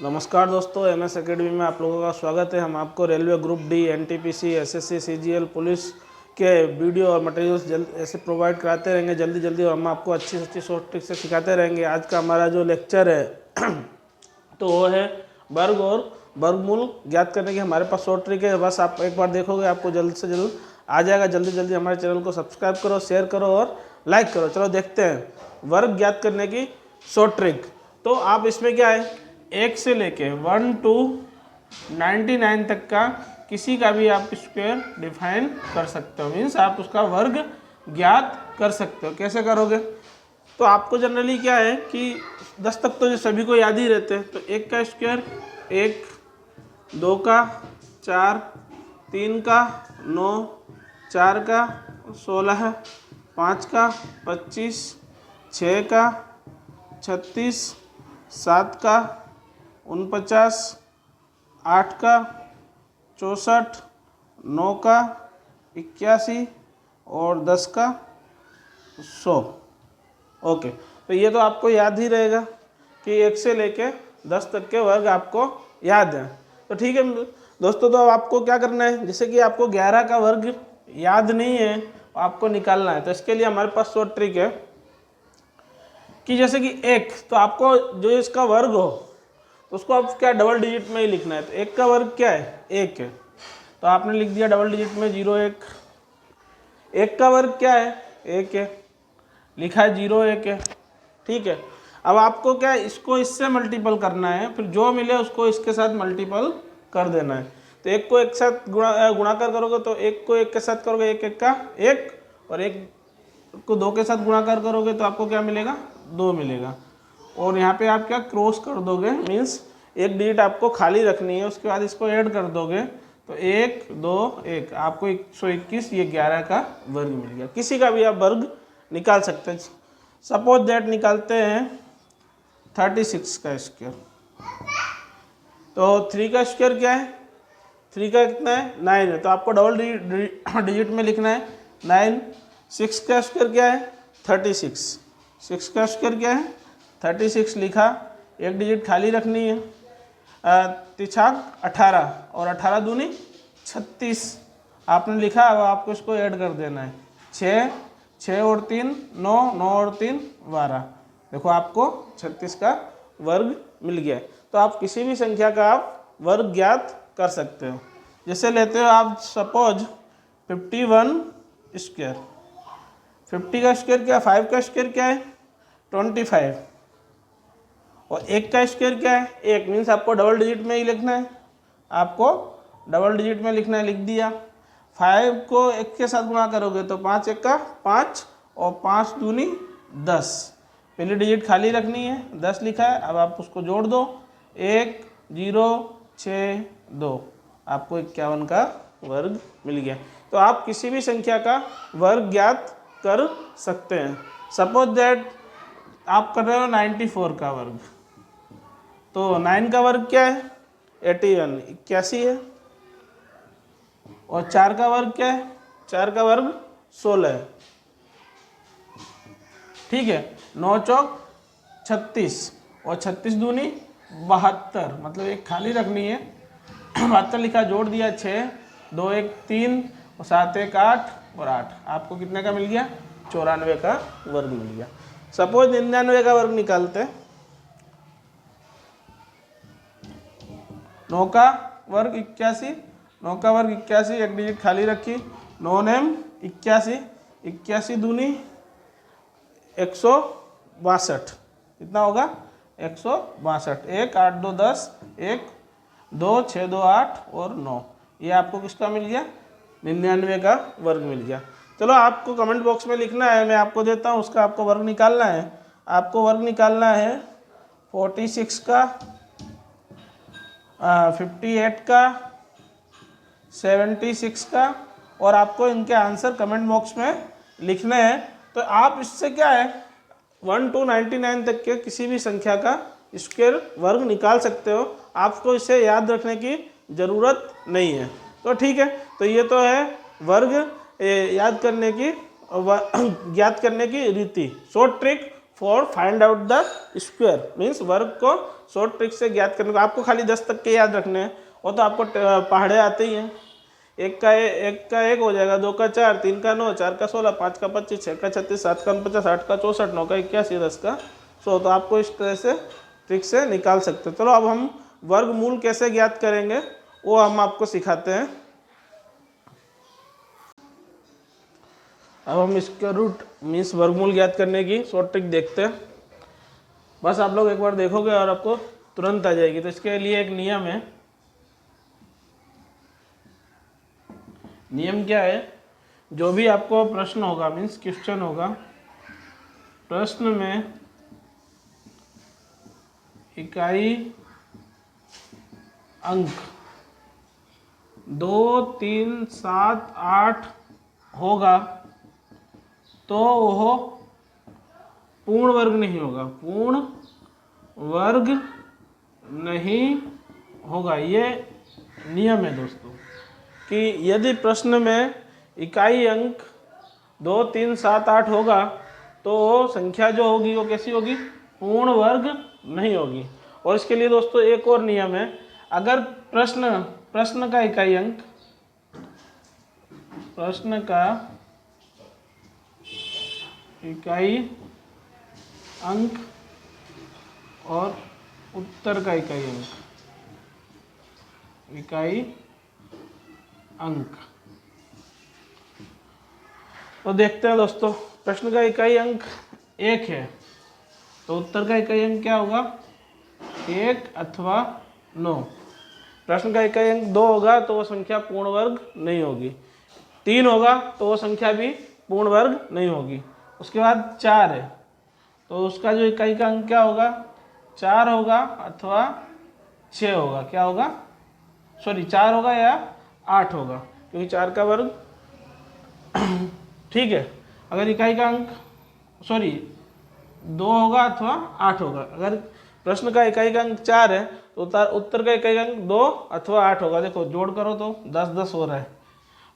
नमस्कार दोस्तों, MS academy में आप लोगों का स्वागत है। हम आपको railway group D, NTPC, SSC, CGL, police के वीडियो और मटेरियल्स जल्द ऐसे प्रोवाइड कराते रहेंगे जल्दी और हम आपको अच्छी से अच्छी शॉर्ट ट्रिक से सिखाते रहेंगे। आज का हमारा जो लेक्चर है तो वो है वर्ग और वर्गमूल ज्ञात करने की हमारे पास शॉर्ट ट्रिक है। बस आप एक बार देखोगे आपको जल्द से जल्द आ जाएगा। जल्दी हमारे चैनल को सब्सक्राइब करो, शेयर करो और लाइक करो। चलो देखते हैं वर्ग ज्ञात करने की शॉर्ट ट्रिक। तो आप इसमें क्या है, 1 से लेके 1 to 99 तक का किसी का भी आप स्क्वायर डिफाइन कर सकते हो। मीन्स आप उसका वर्ग ज्ञात कर सकते हो। कैसे करोगे? तो आपको जनरली क्या है कि 10 तक तो जो सभी को याद ही रहते हैं। तो 1 का स्क्वायर 1, 2 का 4, 3 का 9, 4 का 16, 5 का 25, 6 का 36, 7 का 49, 8 का 64, 9 का 81 और 10 का 100। ओके, तो ये तो आपको याद ही रहेगा कि 1 से लेके 10 तक के वर्ग आपको याद है। तो ठीक है दोस्तों, तो अब आपको क्या करना है, जैसे कि आपको 11 का वर्ग याद नहीं है, आपको निकालना है। तो इसके लिए हमारे पास शॉर्ट ट्रिक है कि जैसे कि 1, तो आपको जो इसका वर्ग हो तो उसको आप क्या डबल डिजिट में ही लिखना है। तो 1 का वर्ग क्या है, 1 है, तो आपने लिख दिया डबल डिजिट में 0 1। 1 का वर्ग क्या है, 1 है, लिखा है 0 1 है। ठीक है, अब आपको क्या है, इसको इससे मल्टीपल करना है, फिर जो मिले उसको इसके साथ मल्टीपल कर देना है। तो 1 को 1 साथ गुणाकार करोगे तो 1 को 1 के साथ करोगे 1 1 का 1, और 1 को 2 के साथ गुणाकार करोगे तो आपको क्या मिलेगा, 2 मिलेगा। और यहाँ पे आप क्या क्रॉस कर दोगे, मीन्स एक डिजिट आपको खाली रखनी है, उसके बाद इसको ऐड कर दोगे तो 1 2 1, आपको 121 ये 11 का वर्ग मिल गया। किसी का भी आप वर्ग निकाल सकते हैं। सपोज दैट निकालते हैं 36 का स्क्वायर। तो 3 का स्क्वायर क्या है, 3 का कितना है, 9 है, तो आपको डबल डिजिट में लिखना है 9। 6 का स्क्वायर क्या है, 36। 6 का स्क्वायर क्या है, 36 लिखा, एक डिजिट खाली रखनी है। तिछाक 18 और 18 दूनी 36 आपने लिखा। अब आपको इसको ऐड कर देना है, 6 और 3 9, 9 और 3 12। देखो आपको 36 का वर्ग मिल गया। तो आप किसी भी संख्या का आप वर्ग ज्ञात कर सकते हो। जैसे लेते हो आप सपोज 51 स्क्वायर। 50 का स्क्वायर क्या, 5 का स्क्वायर क्या है, 25, और 1 का स्क्वायर क्या है, 1। मीन्स आपको डबल डिजिट में ही लिखना है, आपको डबल डिजिट में लिखना है, लिख दिया। 5 को 1 के साथ गुणा करोगे तो 5 1 का 5 और 5 दूनी 10। पहली डिजिट खाली रखनी है, 10 लिखा है। अब आप उसको जोड़ दो, 1 0 6 2, आपको 51 का वर्ग मिल गया। तो आप किसी भी संख्या का वर्ग ज्ञात कर सकते हैं। सपोज दैट आप कर रहे हो 94 का वर्ग। तो 9 का वर्ग क्या है, 81 81 है, और 4 का वर्ग क्या है, 4 का वर्ग 16 है। ठीक है, 9 चौक 36 और 36 दूनी 72, मतलब एक खाली रखनी है, 72 लिखा, जोड़ दिया 6 2 1 3 और 7 1 8 और 8, आपको कितने का मिल गया, 94 का वर्ग मिल गया। सपोज 99 का वर्ग निकालते हैं। 9 का वर्ग 81, 9 का वर्ग 81, एक डिजिट खाली रखी, 9 नेम 81, 81 दूनी 162, कितना होगा, 162। 1 8 2 10, 1 2 6 2 8 और 9, ये आपको किसका मिल गया, 99 का वर्ग मिल गया। चलो आपको कमेंट बॉक्स में लिखना है, मैं आपको देता हूँ, उसका आपको वर्ग निकालना है। आपको वर्ग निकालना है 46 का, 58 का, 76 का, और आपको इनके आंसर कमेंट बॉक्स में लिखने हैं। तो आप इससे क्या है 1 to 99 तक के किसी भी संख्या का स्क्वायर वर्ग निकाल सकते हो। आपको इसे याद रखने की ज़रूरत नहीं है। तो ठीक है, तो ये तो है वर्ग याद करने की ज्ञात करने की रीति, short trick for find out the square, means वर्ग को शॉर्ट ट्रिक से ज्ञात करने को। आपको खाली 10 तक के याद रखने हैं, वो तो आपको पहाड़े आते ही हैं। एक का एक हो जाएगा, 2 का 4, 3 का 9, 4 का 16, 5 का 25, 6 का 36, 7 का 49, 8 का 64, 9 का 81, 10 का 100। तो आपको इस तरह से ट्रिक से निकाल सकते हो। चलो अब हम वर्गमूल कैसे ज्ञात करेंगे वो हम आपको सिखाते हैं। अब हम इसका रूट मीन्स वर्गमूल ज्ञात करने की शॉर्ट ट्रिक देखते हैं। बस आप लोग एक बार देखोगे और आपको तुरंत आ जाएगी। तो इसके लिए एक नियम है। नियम क्या है, जो भी आपको प्रश्न होगा मीन्स क्वेश्चन होगा, प्रश्न में इकाई अंक 2, 3, 7, 8 होगा तो वह पूर्ण वर्ग नहीं होगा, पूर्ण वर्ग नहीं होगा। ये नियम है दोस्तों कि यदि प्रश्न में इकाई अंक 2, 3, 7, 8 होगा तो संख्या जो होगी वो कैसी होगी, पूर्ण वर्ग नहीं होगी। और इसके लिए दोस्तों एक और नियम है, अगर प्रश्न का इकाई अंक, प्रश्न का इकाई अंक और उत्तर का इकाई अंक, इकाई अंक, तो देखते हैं दोस्तों, प्रश्न का इकाई अंक 1 है तो उत्तर का इकाई अंक क्या होगा, 1 अथवा 9। प्रश्न का इकाई अंक 2 होगा तो वो संख्या पूर्ण वर्ग नहीं होगी। 3 होगा तो वो संख्या भी पूर्ण वर्ग नहीं होगी। उसके बाद 4 है तो उसका जो इकाई का अंक क्या होगा, 4 होगा अथवा 6 होगा। क्या होगा, सॉरी 4 होगा या 8 होगा, क्योंकि 4 का वर्ग ठीक है। अगर इकाई का अंक 2 होगा अथवा 8 होगा। अगर प्रश्न का इकाई का अंक 4 है तो उत्तर का इकाई का अंक 2 अथवा 8 होगा। देखो जोड़ करो तो 10 10 हो रहा है।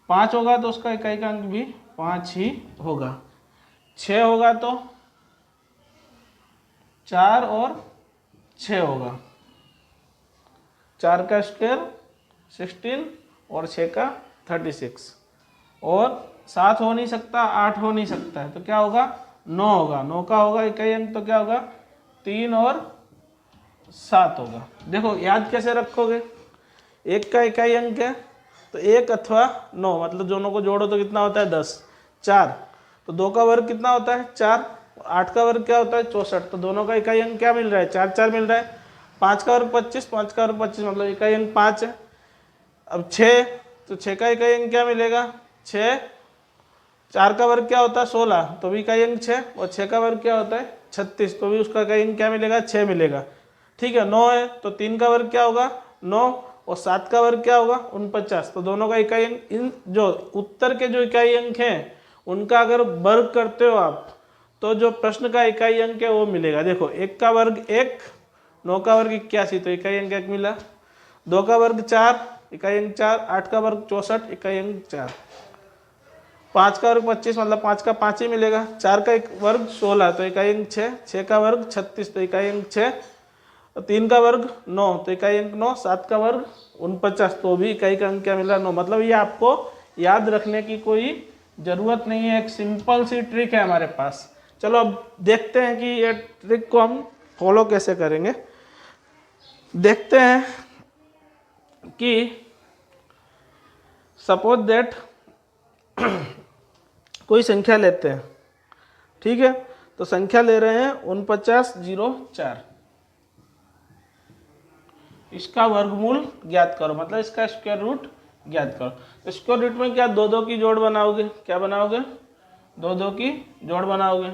5 होगा तो उसका इकाई का अंक भी 5 ही होगा। 6 होगा तो 4 और 6 होगा। 4 का स्क्वायर 16 और 6 का 36। और 7 हो नहीं सकता, 8 हो नहीं सकता है तो क्या होगा, 9 होगा। 9 का होगा इकाई अंक तो क्या होगा, 3 और 7 होगा। देखो याद कैसे रखोगे, 1 का इकाई अंक है तो 1 अथवा 9, मतलब दोनों को जोड़ो तो कितना होता है 10। 4 तो 2 का वर्ग कितना होता है 4, 8 का वर्ग क्या होता है 64। तो दोनों का इकाई अंक क्या मिल रहा है, 4 4 मिल रहा है। 5 का वर्ग 25, 5 का वर्ग 25, मतलब इकाई अंक 5 है। अब 6 तो 6 का इकाई अंक क्या मिलेगा 6। 4 का वर्ग क्या होता है 16, तो भी इकाई अंक 6। और 6 का वर्ग क्या होता है 36, तो भी उसका इकाई अंक क्या मिलेगा 6 मिलेगा। ठीक है। 9 है तो 3 का वर्ग क्या होगा 9 और 7 का वर्ग क्या होगा 49। तो दोनों का इकाई अंक, इन जो उत्तर के जो इकाई अंक हैं उनका अगर वर्ग करते हो आप तो जो प्रश्न का इकाई अंक है वो मिलेगा। देखो 1 का वर्ग 1, 9 का वर्ग 81 तो इकाई अंक 1 मिला। 2 का वर्ग 4 इकाई अंक 4, 8 का वर्ग 64 इकाई अंक 4। 5 का वर्ग 25 मतलब 5 का 5 ही मिलेगा। 4 का एक वर्ग 16 तो इकाई अंक 6। 6 का वर्ग 36 तो इकाई अंक 6। 3 का वर्ग 9 तो इकाई अंक 9। 7 का वर्ग 49 तो भी इकाई का अंक क्या मिला 9। मतलब ये आपको याद रखने की कोई ज़रूरत नहीं है, एक सिंपल सी ट्रिक है हमारे पास। चलो अब देखते हैं कि ये ट्रिक को हम फॉलो कैसे करेंगे। देखते हैं कि सपोज दैट कोई संख्या लेते हैं, ठीक है। तो संख्या ले रहे हैं 4904। इसका वर्गमूल ज्ञात करो, मतलब इसका स्क्वायर रूट ज्ञात करो। तो स्क्वायर रूट में क्या 2 2 की जोड़ बनाओगे, क्या बनाओगे 2 2 की जोड़ बनाओगे।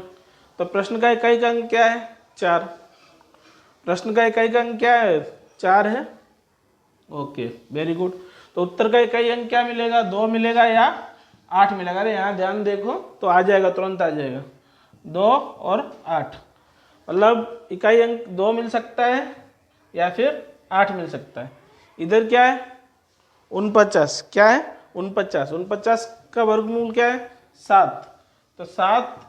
तो प्रश्न का इकाई का अंक क्या है 4। प्रश्न का इकाई का अंक क्या है 4 है। Okay very good. तो उत्तर का इकाई अंक क्या मिलेगा 2 मिलेगा या 8 मिलेगा। अरे यहाँ ध्यान देखो तो आ जाएगा, तुरंत आ जाएगा 2 और 8। मतलब इकाई अंक 2 मिल सकता है या फिर 8 मिल सकता है। इधर क्या है 49, क्या है 49। 49 का वर्गमूल क्या है 7। तो 7,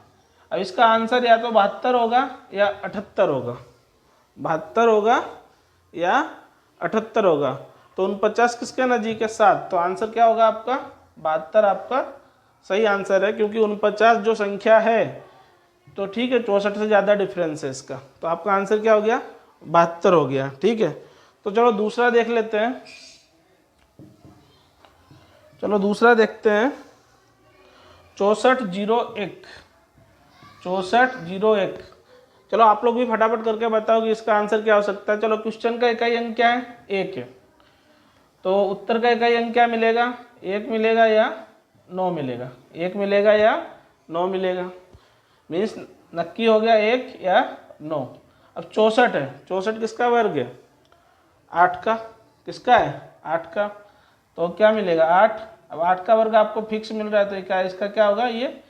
अब इसका आंसर या तो 72 होगा या 78 होगा, 72 होगा या 78 होगा। तो 49 किसके नज़दीक है? 7। तो आंसर क्या होगा आपका? 72 आपका सही आंसर है, क्योंकि 49 जो संख्या है तो ठीक है 64 से ज़्यादा डिफरेंस है इसका, तो आपका आंसर क्या हो गया? 72 हो गया। ठीक है, तो चलो दूसरा देख लेते हैं। चलो दूसरा देखते हैं। 6401, 6401। चलो आप लोग भी फटाफट करके बताओ कि इसका आंसर क्या हो सकता है। चलो क्वेश्चन का इकाई अंक क्या है? 1 है, तो उत्तर का इकाई अंक क्या मिलेगा? 1 मिलेगा या 9 मिलेगा? 1 मिलेगा या 9 मिलेगा? मीन्स नक्की हो गया 1 या 9। अब 64 है, 64 किसका वर्ग है? 8 का। किसका है? 8 का। तो क्या मिलेगा? 8। अब 8 का वर्ग आपको फिक्स मिल रहा है, तो क्या इसका क्या होगा? ये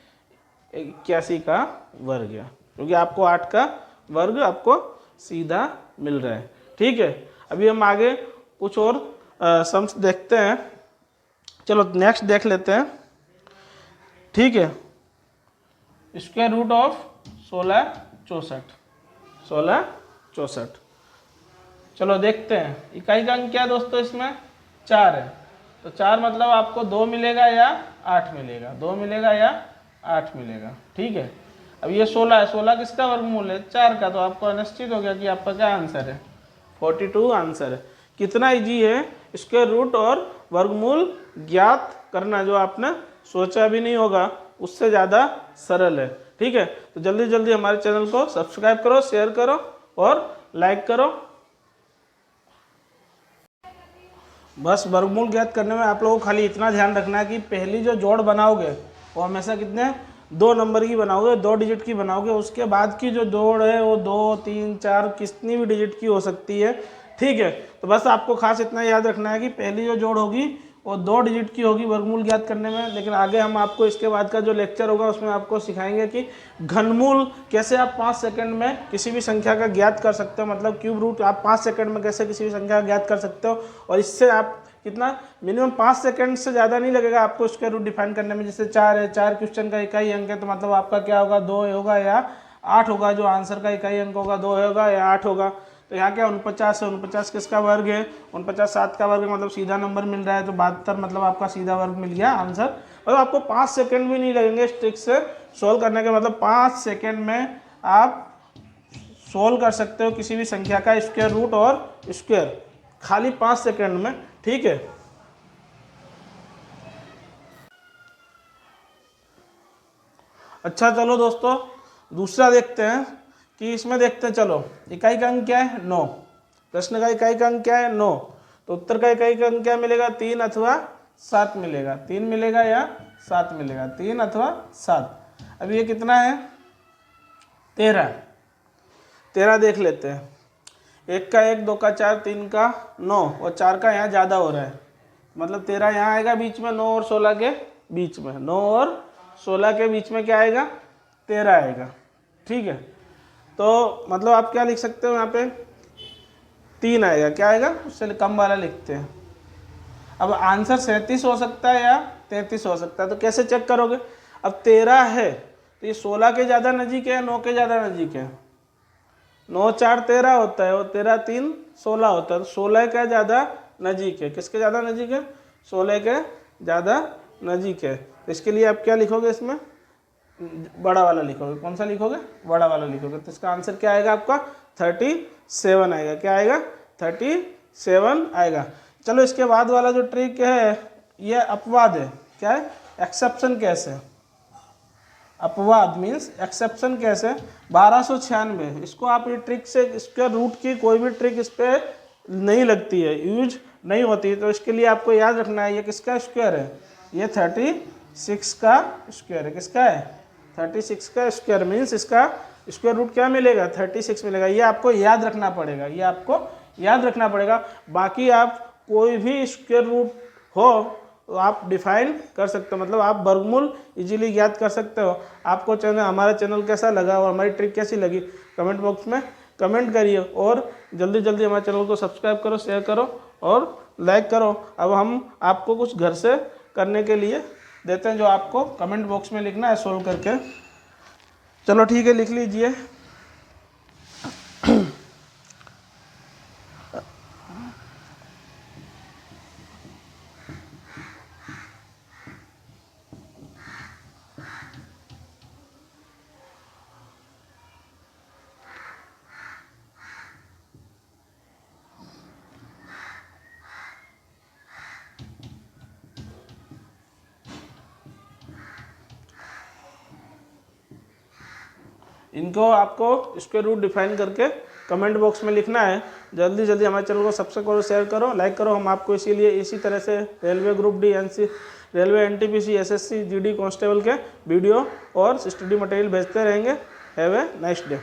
81 का वर्ग है, क्योंकि आपको 8 का वर्ग आपको सीधा मिल रहा है। ठीक है, अभी हम आगे कुछ और सम्स देखते हैं। चलो नेक्स्ट देख लेते हैं। ठीक है, स्क्वायर रूट ऑफ 1664। चलो देखते हैं। इकाई का अंक क्या है दोस्तों? इसमें 4 है, तो 4 मतलब आपको 2 मिलेगा या 8 मिलेगा? 2 मिलेगा या 8 मिलेगा। ठीक है, अब ये 16 है, 16 किसका वर्गमूल है? 4 का। तो आपको निश्चित हो गया कि आपका क्या आंसर है? 42 आंसर है। कितना इजी है स्क्वायर रूट और वर्गमूल ज्ञात करना, जो आपने सोचा भी नहीं होगा, उससे ज़्यादा सरल है। ठीक है, तो जल्दी जल्दी हमारे चैनल को सब्सक्राइब करो, शेयर करो और लाइक करो। बस वर्गमूल ज्ञात करने में आप लोगों को खाली इतना ध्यान रखना है कि पहली जो जोड़ बनाओगे वो हमेशा कितने? 2 नंबर की बनाओगे, 2 डिजिट की बनाओगे। उसके बाद की जो जोड़ है वो 2, 3, 4 कितनी भी डिजिट की हो सकती है। ठीक है, तो बस आपको खास इतना याद रखना है कि पहली जो जोड़ होगी वो 2 डिजिट की होगी वर्गमूल ज्ञात करने में। लेकिन आगे हम आपको इसके बाद का जो लेक्चर होगा उसमें आपको सिखाएंगे कि घनमूल कैसे आप 5 सेकंड में किसी भी संख्या का ज्ञात कर सकते हो, मतलब क्यूब रूट आप 5 सेकंड में कैसे किसी भी संख्या का ज्ञात कर सकते हो। और इससे आप कितना मिनिमम 5 सेकंड से ज़्यादा नहीं लगेगा आपको स्क्वायर रूट डिफाइन करने में। जैसे 4 है, 4 क्वेश्चन का इकाई अंक है, तो मतलब आपका क्या होगा? 2 होगा या 8 होगा। जो आंसर का इकाई अंक होगा 2 होगा या 8 होगा। तो यहाँ क्या 49 है, 49 किसका वर्ग है? 49 7 का वर्ग, मतलब सीधा नंबर मिल रहा है। तो 72 मतलब आपका सीधा वर्ग मिल गया आंसर। और आपको 5 सेकंड भी नहीं लगेंगे इस ट्रिक से सोल्व करने के, मतलब 5 सेकंड में आप सोल्व कर सकते हो किसी भी संख्या का स्क्वायर रूट और स्क्वायर, खाली 5 सेकंड में। ठीक है, अच्छा चलो दोस्तों दूसरा देखते हैं कि इसमें देखते हैं। चलो इकाई का अंक क्या है? 9। प्रश्न का इकाई का अंक क्या है? 9। तो उत्तर का इकाई का अंक क्या मिलेगा? 3 अथवा 7 मिलेगा। 3 मिलेगा या 7 मिलेगा? 3 अथवा 7। अब ये कितना है? 13। 13 देख लेते हैं। 1 का 1, 2 का 4, 3 का 9 और 4 का यहाँ ज़्यादा हो रहा है, मतलब 13 यहाँ आएगा बीच में, 9 और 16 के बीच में। 9 और 16 के बीच में क्या आएगा? 13 आएगा। ठीक है, तो मतलब आप क्या लिख सकते हो यहाँ पे? 3 आएगा। क्या आएगा? उससे कम वाला लिखते हैं। अब आंसर 37 हो सकता है या 33 हो सकता है, तो कैसे चेक करोगे? अब 13 है तो ये 16 के ज़्यादा नज़दीक है, 9 के ज़्यादा नज़दीक है। 9 4 13 होता है और 13 3 16 होता है। तो 16 का ज़्यादा नज़दीक है। किसके ज़्यादा नज़दीक है? 16 के ज़्यादा नज़दीक है। तो इसके लिए आप क्या लिखोगे? इसमें बड़ा वाला लिखोगे। कौन सा लिखोगे? बड़ा वाला लिखोगे। तो इसका आंसर क्या आएगा आपका? 37 आएगा। क्या आएगा? 37 आएगा। चलो इसके बाद वाला जो ट्रिक है ये अपवाद है। क्या है? एक्सेप्शन केस है। अपवाद मीन्स एक्सेप्शन केस है। 1296 इसको आप ये ट्रिक से, इसके रूट की कोई भी ट्रिक इस पर नहीं लगती है, यूज नहीं होती है। तो इसके लिए आपको याद रखना है ये किसका स्क्वायर है? ये 36 का स्क्वायर है। किसका है? 36 का स्क्वायर मीन्स इसका स्क्वायर रूट क्या मिलेगा? 36 मिलेगा। ये आपको याद रखना पड़ेगा, ये आपको याद रखना पड़ेगा। बाकी आप कोई भी स्क्वायर रूट हो तो आप डिफाइन कर सकते हो, मतलब आप वर्गमूल इजीली ज्ञात कर सकते हो। आपको हमारा चैनल कैसा लगा और हमारी ट्रिक कैसी लगी कमेंट बॉक्स में कमेंट करिए, और जल्दी जल्दी हमारे चैनल को सब्सक्राइब करो, शेयर करो और लाइक करो। अब हम आपको कुछ घर से करने के लिए देते हैं जो आपको कमेंट बॉक्स में लिखना है सोल्व करके। चलो ठीक है, लिख लीजिए। इनको आपको स्क्वायर रूट डिफाइन करके कमेंट बॉक्स में लिखना है। जल्दी जल्दी हमारे चैनल को सब्सक्राइब करो, शेयर करो, लाइक करो। हम आपको इसीलिए इसी तरह से railway group D, railway NTPC, SSC, GD constable के वीडियो और स्टडी मटेरियल भेजते रहेंगे। Have a nice day.